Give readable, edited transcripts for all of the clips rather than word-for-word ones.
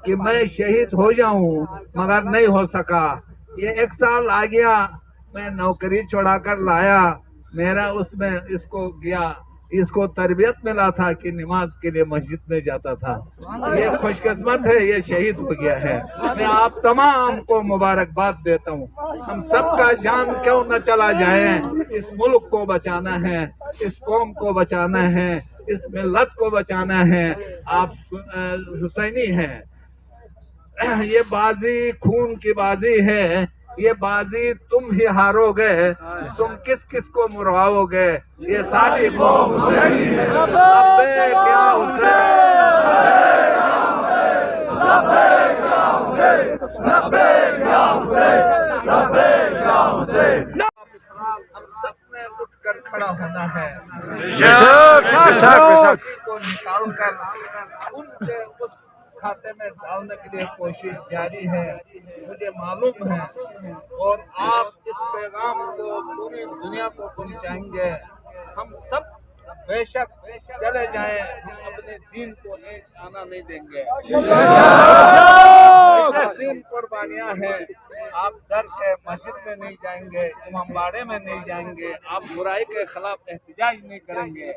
کہ میں شہید ہو جاؤں مگر نہیں ہو سکا. یہ 1 سال آ گیا، میں نوکری چھوڑا کر لایا، میرا اس میں اس کو تربیت ملا تھا کہ نماز کے لیے مسجد میں جاتا تھا. یہ خوش قسمت ہے، یہ شہید ہو گیا ہے. میں آپ تمام کو مبارکباد دیتا ہوں. ہم سب کا جان کیوں نہ چلا جائے، اس ملک کو بچانا ہے، اس قوم کو بچانا ہے، اس ملت کو بچانا ہے. آپ حسینی ہیں. یہ بازی خون کی بازی ہے، یہ بازی تم ہی ہارو گے. تم کس کس کو مرواؤ گے؟ یہ ساری قوم حسینی ہے. لبیک یا حسین، لبیک یا حسین، لبیک یا حسین، لبیک یا حسین. ہم سب نے اٹھ کر کھڑا ہونا ہے. کو نکال کر ان کے اس کھاتے میں ڈالنے کے لیے کوشش جاری ہے، مجھے معلوم ہے. اور آپ اس پیغام کو پوری دنیا کو پہنچائیں گے. ہم سب بے شک چلے جائیں، ہم اپنے دین کو ایچ آنا نہیں دیں گے. دین قربانیاں ہیں. آپ در کے مسجد میں نہیں جائیں گے، امام باڑے میں نہیں جائیں گے، آپ برائی کے خلاف احتجاج نہیں کریں گے.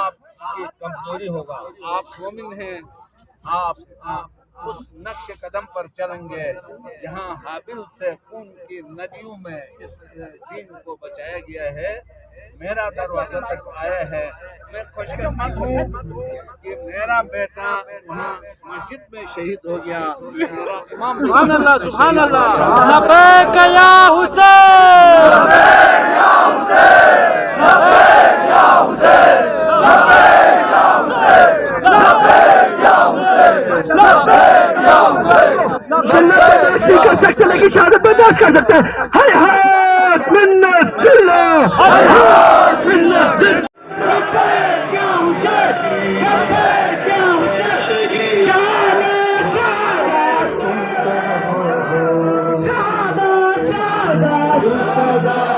آپ کی کمزوری ہوگا. آپ مومن ہیں، آپ اس نقش قدم پر چلیں گے جہاں حابل سے خون کی ندیوں میں اس دین کو بچایا گیا ہے. میرا دروازہ تک آیا ہے. میں خوش قسمت ہوں کہ میرا بیٹا وہاں مسجد میں شہید ہو گیا. میرا امام سبحان اللہ، سبحان اللہ. لبیک یا حسین، لبیک یا حسین، لبیک یا حسین، لبیک یا حسین، لبیک یا حسین، لبیک یا حسین. نہیں کر سکتے لیکن شہادت برداشت کر سکتے ہیں. ہائے ہائے منت ذلہ، ہائے ہائے منت ذلہ. لبیک یا حسین، لبیک یا حسین. شہادت، شہادت، شہادت.